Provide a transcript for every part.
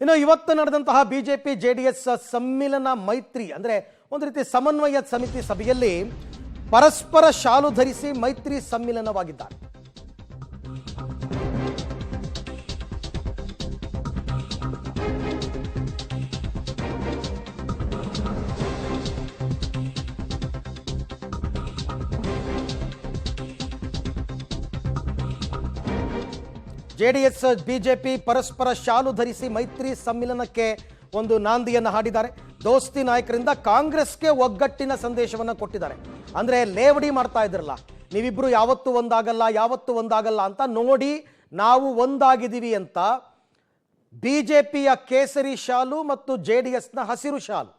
ಇನ್ನು ಇವತ್ತು ನಡೆದಂತಹ ಬಿಜೆಪಿ ಜೆಡಿಎಸ್ ಸಮ್ಮಿಲನ ಮೈತ್ರಿ ಅಂದ್ರೆ ಒಂದು ರೀತಿ ಸಮನ್ವಯ ಸಮಿತಿ ಸಭೆಯಲ್ಲಿ ಪರಸ್ಪರ ಶಾಲು ಧರಿಸಿ ಮೈತ್ರಿ ಸಮ್ಮಿಲನವಾಗಿದ್ದಾರೆ. ಜೆಡಿಎಸ್ ಬಿಜೆಪಿ ಪರಸ್ಪರ ಶಾಲು ಧರಿಸಿ ಮೈತ್ರಿ ಸಮ್ಮಿಲನಕ್ಕೆ ಒಂದು ನಾಂದಿಯನ್ನು ಹಾಡಿದ್ದಾರೆ. ದೋಸ್ತಿ ನಾಯಕರಿಂದ ಕಾಂಗ್ರೆಸ್ಗೆ ಒಗ್ಗಟ್ಟಿನ ಸಂದೇಶವನ್ನು ಕೊಟ್ಟಿದ್ದಾರೆ. ಅಂದ್ರೆ ಲೇವಡಿ ಮಾಡ್ತಾ ಇದ್ರಲ್ಲ, ನೀವಿಬ್ರು ಯಾವತ್ತೂ ಒಂದಾಗಲ್ಲ ಅಂತ ನೋಡಿ ನಾವು ಒಂದಾಗಿದ್ದೀವಿ ಅಂತ ಬಿಜೆಪಿಯ ಕೇಸರಿ ಶಾಲು ಮತ್ತು ಜೆಡಿಎಸ್ನ ಹಸಿರು ಶಾಲು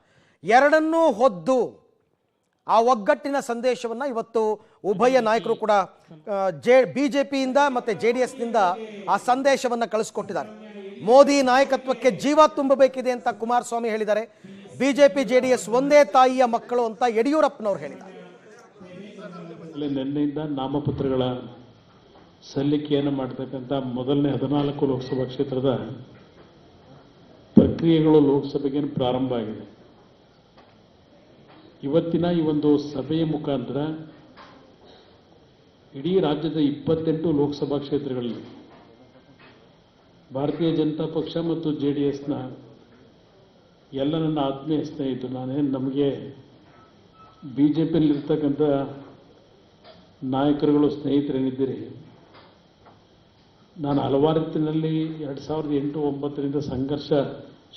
ಎರಡನ್ನೂ ಹೊದ್ದು ಆ ಒಗ್ಗಟ್ಟಿನ ಸಂದೇಶವನ್ನು ಇವತ್ತು ಉಭಯ ನಾಯಕರು ಕೂಡ ಬಿಜೆಪಿಯಿಂದ ಮತ್ತೆ ಜೆಡಿಎಸ್ನಿಂದ ಆ ಸಂದೇಶವನ್ನು ಕಳಿಸ್ಕೊಟ್ಟಿದ್ದಾರೆ. ಮೋದಿ ನಾಯಕತ್ವಕ್ಕೆ ಜೀವ ತುಂಬಬೇಕಿದೆ ಅಂತ ಕುಮಾರಸ್ವಾಮಿ ಹೇಳಿದ್ದಾರೆ. ಬಿಜೆಪಿ ಜೆಡಿಎಸ್ ಒಂದೇ ತಾಯಿಯ ಮಕ್ಕಳು ಅಂತ ಯಡಿಯೂರಪ್ಪನವರು ಹೇಳಿದ್ದಾರೆ. ನಿನ್ನೆಯಿಂದ ನಾಮಪತ್ರಗಳ ಸಲ್ಲಿಕೆಯನ್ನು ಮಾಡತಕ್ಕಂಥ ಮೊದಲನೇ 14 ಲೋಕಸಭಾ ಕ್ಷೇತ್ರದ ಪ್ರಕ್ರಿಯೆಗಳು ಲೋಕಸಭೆಗೆ ಪ್ರಾರಂಭ ಆಗಿದೆ. ಇವತ್ತಿನ ಈ ಒಂದು ಸಭೆಯ ಮುಖಾಂತರ ಇಡೀ ರಾಜ್ಯದ 28 ಲೋಕಸಭಾ ಕ್ಷೇತ್ರಗಳಲ್ಲಿ ಭಾರತೀಯ ಜನತಾ ಪಕ್ಷ ಮತ್ತು ಜೆಡಿಎಸ್ನ ಎಲ್ಲ ನನ್ನ ಆತ್ಮೀಯ ಸ್ನೇಹಿತರು, ನಮಗೆ ಬಿಜೆಪಿಯಲ್ಲಿರ್ತಕ್ಕಂಥ ನಾಯಕರುಗಳು ಸ್ನೇಹಿತರೇನಿದ್ದೀರಿ, ನಾನು ಹಲವಾರು ರೀತಿಯಲ್ಲಿ 2008-09ರಿಂದ ಸಂಘರ್ಷ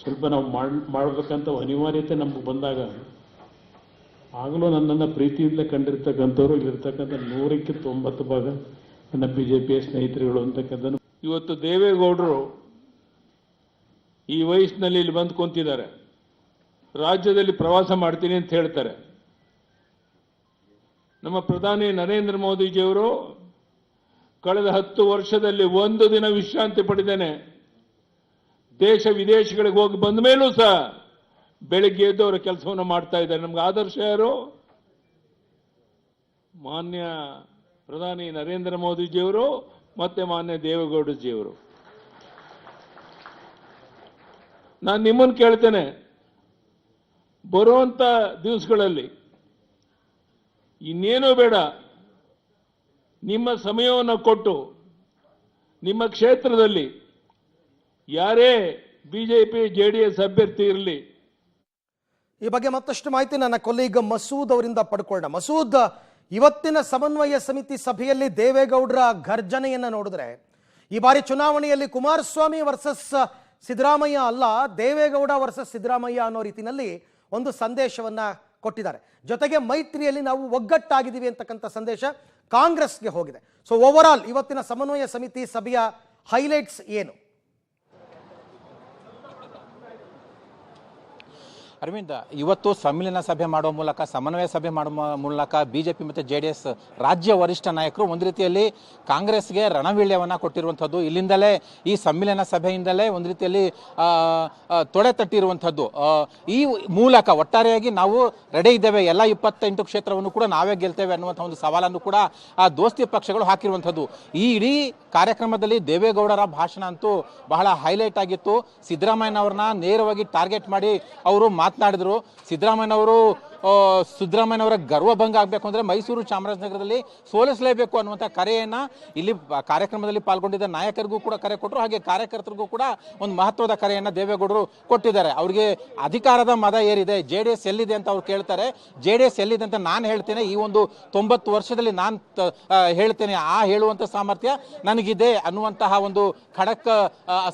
ಸ್ವಲ್ಪ ನಾವು ಮಾಡಬೇಕಂತ ಅನಿವಾರ್ಯತೆ ನಮಗೆ ಬಂದಾಗ ಆಗಲೂ ನನ್ನನ್ನು ಪ್ರೀತಿಯಿಂದಲೇ ಕಂಡಿರ್ತಕ್ಕಂಥವ್ರು ಇಲ್ಲಿರ್ತಕ್ಕಂಥ 100ಕ್ಕೆ 90 ಭಾಗ ನನ್ನ ಬಿಜೆಪಿಯ ಸ್ನೇಹಿತರುಗಳು ಅಂತಕ್ಕಂಥ. ಇವತ್ತು ದೇವೇಗೌಡರು ಈ ವಯಸ್ಸಿನಲ್ಲಿ ಇಲ್ಲಿ ಬಂದು ಕುಂತಿದ್ದಾರೆ, ರಾಜ್ಯದಲ್ಲಿ ಪ್ರವಾಸ ಮಾಡ್ತೀನಿ ಅಂತ ಹೇಳ್ತಾರೆ. ನಮ್ಮ ಪ್ರಧಾನಿ ನರೇಂದ್ರ ಮೋದಿಜಿಯವರು ಕಳೆದ 10 ವರ್ಷದಲ್ಲಿ ಒಂದು ದಿನ ವಿಶ್ರಾಂತಿ ಪಡೆದೇನೆ ದೇಶ ವಿದೇಶಗಳಿಗೆ ಹೋಗಿ ಬಂದ ಮೇಲೂ ಸಹ ಬೆಳಿಗ್ಗೆ ಎದ್ದು ಅವರ ಕೆಲಸವನ್ನು ಮಾಡ್ತಾ ಇದ್ದಾರೆ. ನಮ್ಗೆ ಆದರ್ಶ ಯಾರು? ಮಾನ್ಯ ಪ್ರಧಾನಿ ನರೇಂದ್ರ ಮೋದಿಜಿಯವರು ಮತ್ತೆ ಮಾನ್ಯ ದೇವೇಗೌಡಜಿಯವರು. ನಾನು ನಿಮ್ಮನ್ನು ಕೇಳ್ತೇನೆ, ಬರುವಂತ ದಿವಸಗಳಲ್ಲಿ ಇನ್ನೇನೂ ಬೇಡ, ನಿಮ್ಮ ಸಮಯವನ್ನು ಕೊಟ್ಟು ನಿಮ್ಮ ಕ್ಷೇತ್ರದಲ್ಲಿ ಯಾರೇ ಬಿಜೆಪಿ ಜೆಡಿಎಸ್ ಅಭ್ಯರ್ಥಿ ಇರಲಿ. ಈ ಬಗ್ಗೆ ಮತ್ತಷ್ಟು ಮಾಹಿತಿ ನನ್ನ ಕೊಲೀಗ್ ಮಸೂದ್ ಅವರಿಂದ ಪಡ್ಕೊಳ್ಳೋಣ. ಮಸೂದ್, ಇವತ್ತಿನ ಸಮನ್ವಯ ಸಮಿತಿ ಸಭೆಯಲ್ಲಿ ದೇವೇಗೌಡರ ಘರ್ಜನೆಯನ್ನ ನೋಡಿದ್ರೆ ಈ ಬಾರಿ ಚುನಾವಣೆಯಲ್ಲಿ ಕುಮಾರಸ್ವಾಮಿ ವರ್ಸಸ್ ಸಿದ್ದರಾಮಯ್ಯ ಅಲ್ಲ, ದೇವೇಗೌಡ ವರ್ಸಸ್ ಸಿದ್ದರಾಮಯ್ಯ ಅನ್ನೋ ರೀತಿಯಲ್ಲಿ ಒಂದು ಸಂದೇಶವನ್ನ ಕೊಟ್ಟಿದ್ದಾರೆ. ಜೊತೆಗೆ ಮೈತ್ರಿಯಲ್ಲಿ ನಾವು ಒಗ್ಗಟ್ಟಾಗಿದ್ದೀವಿ ಅಂತಕ್ಕಂಥ ಸಂದೇಶ ಕಾಂಗ್ರೆಸ್ಗೆ ಹೋಗಿದೆ. ಸೊ ಓವರ್ ಆಲ್ ಇವತ್ತಿನ ಸಮನ್ವಯ ಸಮಿತಿ ಸಭೆಯ ಹೈಲೈಟ್ಸ್ ಏನು? ಅರವಿಂದ್, ಇವತ್ತು ಸಮ್ಮಿಲನ ಸಭೆ ಮಾಡುವ ಮೂಲಕ, ಸಮನ್ವಯ ಸಭೆ ಮಾಡುವ ಮೂಲಕ ಬಿಜೆಪಿ ಮತ್ತು ಜೆಡಿಎಸ್ ರಾಜ್ಯ ವರಿಷ್ಠ ನಾಯಕರು ಒಂದು ರೀತಿಯಲ್ಲಿ ಕಾಂಗ್ರೆಸ್ಗೆ ರಣವೀಳ್ಯವನ್ನು ಕೊಟ್ಟಿರುವಂಥದ್ದು. ಇಲ್ಲಿಂದಲೇ ಈ ಸಮ್ಮಿಲನ ಸಭೆಯಿಂದಲೇ ಒಂದು ರೀತಿಯಲ್ಲಿ ತೊಡೆ ತಟ್ಟಿರುವಂಥದ್ದು. ಈ ಮೂಲಕ ಒಟ್ಟಾರೆಯಾಗಿ ನಾವು ರೆಡಿ ಇದ್ದೇವೆ, ಎಲ್ಲ 28 ಕ್ಷೇತ್ರವನ್ನು ಕೂಡ ನಾವೇ ಗೆಲ್ತೇವೆ ಅನ್ನುವಂಥ ಒಂದು ಸವಾಲನ್ನು ಕೂಡ ಆ ದೋಸ್ತಿ ಪಕ್ಷಗಳು ಹಾಕಿರುವಂಥದ್ದು. ಈ ಇಡೀ ಕಾರ್ಯಕ್ರಮದಲ್ಲಿ ದೇವೇಗೌಡರ ಭಾಷಣ ಅಂತೂ ಬಹಳ ಹೈಲೈಟ್ ಆಗಿತ್ತು. ಸಿದ್ದರಾಮಯ್ಯನವ್ರನ್ನ ನೇರವಾಗಿ ಟಾರ್ಗೆಟ್ ಮಾಡಿ ಅವರು ಮಾತನಾಡಿದ್ರು. ಸಿದ್ದರಾಮಯ್ಯನವರ ಗರ್ವಭಂಗ ಆಗಬೇಕು ಅಂದರೆ ಮೈಸೂರು ಚಾಮರಾಜನಗರದಲ್ಲಿ ಸೋಲಿಸಲೇಬೇಕು ಅನ್ನುವಂಥ ಕರೆಯನ್ನು ಇಲ್ಲಿ ಕಾರ್ಯಕ್ರಮದಲ್ಲಿ ಪಾಲ್ಗೊಂಡಿದ್ದ ನಾಯಕರಿಗೂ ಕೂಡ ಕರೆ ಕೊಟ್ಟರು. ಹಾಗೆ ಕಾರ್ಯಕರ್ತರಿಗೂ ಕೂಡ ಒಂದು ಮಹತ್ವದ ಕರೆಯನ್ನು ದೇವೇಗೌಡರು ಕೊಟ್ಟಿದ್ದಾರೆ. ಅವರಿಗೆ ಅಧಿಕಾರದ ಮದ ಏರಿದೆ, ಜೆಡಿಎಸ್ ಎಲ್ಲಿದೆ ಅಂತ ಅವ್ರು ಕೇಳ್ತಾರೆ. ಜೆಡಿಎಸ್ ಎಲ್ಲಿದೆ ಅಂತ ನಾನು ಹೇಳ್ತೇನೆ, ಈ ಒಂದು 90 ವರ್ಷದಲ್ಲಿ ನಾನು ಹೇಳ್ತೇನೆ, ಆ ಹೇಳುವಂಥ ಸಾಮರ್ಥ್ಯ ನನಗಿದೆ ಅನ್ನುವಂತಹ ಒಂದು ಖಡಕ್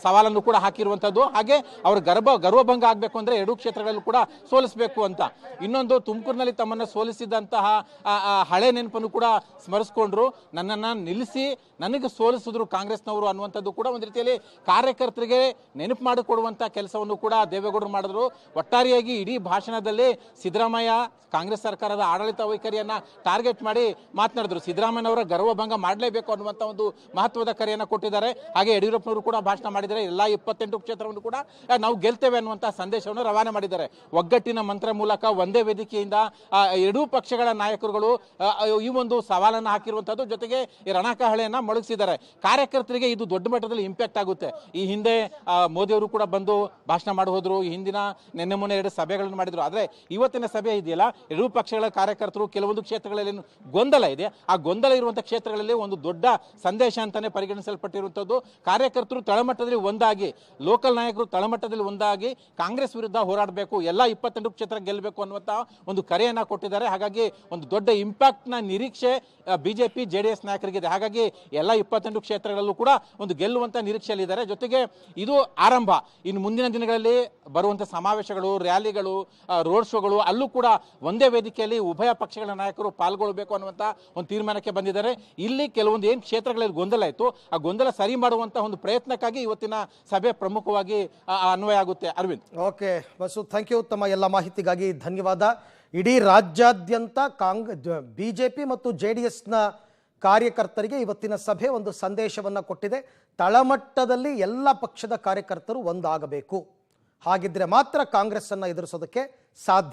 ಸವಾಲನ್ನು ಕೂಡ ಹಾಕಿರುವಂಥದ್ದು. ಹಾಗೆ ಅವ್ರ ಗರ್ವಭಂಗ ಆಗಬೇಕು ಅಂದರೆ 2 ಕ್ಷೇತ್ರಗಳಲ್ಲೂ ಕೂಡ ಸೋಲಿಸಬೇಕು ಅಂತ. ಇನ್ನೊಂದು, ತುಮಕೂರಿನಲ್ಲಿ ತಮ್ಮನ್ನು ಸೋಲಿಸಿದಂತಹ ಹಳೆ ನೆನಪನ್ನು ಕೂಡ ಸ್ಮರಿಸಿಕೊಂಡ್ರು. ನನ್ನನ್ನು ನಿಲ್ಲಿಸಿ ನನಗೆ ಸೋಲಿಸಿದ್ರು ಕಾಂಗ್ರೆಸ್ನವರು ಅನ್ನುವಂಥದ್ದು ಕೂಡ ಒಂದು ರೀತಿಯಲ್ಲಿ ಕಾರ್ಯಕರ್ತರಿಗೆ ನೆನಪು ಮಾಡಿಕೊಡುವಂಥ ಕೆಲಸವನ್ನು ಕೂಡ ದೇವೇಗೌಡರು ಮಾಡಿದ್ರು. ಒಟ್ಟಾರೆಯಾಗಿ ಇಡೀ ಭಾಷಣದಲ್ಲಿ ಸಿದ್ದರಾಮಯ್ಯ ಕಾಂಗ್ರೆಸ್ ಸರ್ಕಾರದ ಆಡಳಿತ ವೈಖರಿಯನ್ನು ಟಾರ್ಗೆಟ್ ಮಾಡಿ ಮಾತನಾಡಿದ್ರು. ಸಿದ್ದರಾಮಯ್ಯನವರ ಗರ್ವಭಂಗ ಮಾಡಲೇಬೇಕು ಅನ್ನುವಂಥ ಒಂದು ಮಹತ್ವದ ಕರೆಯನ್ನು ಕೊಟ್ಟಿದ್ದಾರೆ. ಹಾಗೆ ಯಡಿಯೂರಪ್ಪನವರು ಕೂಡ ಭಾಷಣ ಮಾಡಿದ್ದಾರೆ. ಎಲ್ಲ 28 ಕ್ಷೇತ್ರವನ್ನು ಕೂಡ ನಾವು ಗೆಲ್ತೇವೆ ಅನ್ನುವಂಥ ಸಂದೇಶವನ್ನು ರವಾನೆ ಮಾಡಿದ್ದಾರೆ. ಒಗ್ಗಟ್ಟಿನ ಮಂತ್ರ ಮೂಲಕ ಒಂದೇ ವೇದಿಕೆ ವೇದಿಕೆಯಿಂದ ಎರಡೂ ಪಕ್ಷಗಳ ನಾಯಕರುಗಳು ಈ ಒಂದು ಸವಾಲನ್ನು ಹಾಕಿರುವಂಥದ್ದು, ಜೊತೆಗೆ ಈ ರಣಕಹಳೆಯನ್ನ ಮೊಳಗಿಸಿದ್ದಾರೆ. ಕಾರ್ಯಕರ್ತರಿಗೆ ಇದು ದೊಡ್ಡ ಮಟ್ಟದಲ್ಲಿ ಇಂಪ್ಯಾಕ್ಟ್ ಆಗುತ್ತೆ. ಈ ಹಿಂದೆ ಮೋದಿಯವರು ಕೂಡ ಬಂದು ಭಾಷಣ ಮಾಡಿ ಹೋದ್ರು, ಈ ಹಿಂದಿನ ನಿನ್ನೆ ಮೊನ್ನೆ 2 ಸಭೆಗಳನ್ನು ಮಾಡಿದ್ರು. ಆದರೆ ಇವತ್ತಿನ ಸಭೆ ಇದೆಯಲ್ಲ, ಎರಡೂ ಪಕ್ಷಗಳ ಕಾರ್ಯಕರ್ತರು ಕೆಲವೊಂದು ಕ್ಷೇತ್ರಗಳಲ್ಲಿ ಗೊಂದಲ ಇದೆ, ಆ ಗೊಂದಲ ಇರುವಂತಹ ಕ್ಷೇತ್ರಗಳಲ್ಲಿ ಒಂದು ದೊಡ್ಡ ಸಂದೇಶ ಅಂತಾನೆ ಪರಿಗಣಿಸಲ್ಪಟ್ಟಿರುವಂಥದ್ದು. ಕಾರ್ಯಕರ್ತರು ತಳಮಟ್ಟದಲ್ಲಿ ಒಂದಾಗಿ, ಲೋಕಲ್ ನಾಯಕರು ತಳಮಟ್ಟದಲ್ಲಿ ಒಂದಾಗಿ ಕಾಂಗ್ರೆಸ್ ವಿರುದ್ಧ ಹೋರಾಡಬೇಕು, ಎಲ್ಲ 22 ಕ್ಷೇತ್ರ ಗೆಲ್ಲಬೇಕು ಅನ್ನುವಂಥ ಒಂದು ಕರೆಯನ್ನ ಕೊಟ್ಟಿದ್ದಾರೆ. ಹಾಗಾಗಿ ಒಂದು ದೊಡ್ಡ ಇಂಪ್ಯಾಕ್ಟ್ ನ ನಿರೀಕ್ಷೆ ಬಿಜೆಪಿ ಜೆಡಿಎಸ್ ನಾಯಕರಿಗಿದೆ. ಹಾಗಾಗಿ ಎಲ್ಲ 22 ಕ್ಷೇತ್ರಗಳಲ್ಲೂ ಕೂಡ ಒಂದು ಗೆಲ್ಲುವಂತ ನಿರೀಕ್ಷೆಯಲ್ಲಿದ್ದಾರೆ. ಜೊತೆಗೆ ಇದು ಆರಂಭ. ಇನ್ನು ಮುಂದಿನ ದಿನಗಳಲ್ಲಿ ಬರುವಂತ ಸಮಾವೇಶಗಳು, ರ್ಯಾಲಿಗಳು, ರೋಡ್ ಶೋಗಳು, ಅಲ್ಲೂ ಕೂಡ ಒಂದೇ ವೇದಿಕೆಯಲ್ಲಿ ಉಭಯ ಪಕ್ಷಗಳ ನಾಯಕರು ಪಾಲ್ಗೊಳ್ಳಬೇಕು ಅನ್ನುವಂತ ಒಂದು ತೀರ್ಮಾನಕ್ಕೆ ಬಂದಿದ್ದಾರೆ. ಇಲ್ಲಿ ಕೆಲವೊಂದು ಏನು ಕ್ಷೇತ್ರಗಳಲ್ಲಿ ಗೊಂದಲ ಇತ್ತು, ಆ ಗೊಂದಲ ಸರಿ ಮಾಡುವಂತ ಒಂದು ಪ್ರಯತ್ನಕ್ಕಾಗಿ ಇವತ್ತಿನ ಸಭೆ ಪ್ರಮುಖವಾಗಿ ಅನ್ವಯ ಆಗುತ್ತೆ. Arvind. Okay Basu, thank you. ತಮ್ಮ ಎಲ್ಲ ಮಾಹಿತಿಗಾಗಿ ಧನ್ಯವಾದ. ಇಡೀ ರಾಜ್ಯಾದ್ಯಂತ ಬಿಜೆಪಿ ಮತ್ತು ಜೆಡಿಎಸ್ನ ಕಾರ್ಯಕರ್ತರಿಗೆ ಇವತ್ತಿನ ಸಭೆ ಒಂದು ಸಂದೇಶವನ್ನು ಕೊಟ್ಟಿದೆ. ತಳಮಟ್ಟದಲ್ಲಿ ಎಲ್ಲ ಪಕ್ಷದ ಕಾರ್ಯಕರ್ತರು ಒಂದಾಗಬೇಕು, ಹಾಗಿದ್ರೆ ಮಾತ್ರ ಕಾಂಗ್ರೆಸ್ ಅನ್ನು ಎದುರಿಸೋದಕ್ಕೆ ಸಾಧ್ಯ.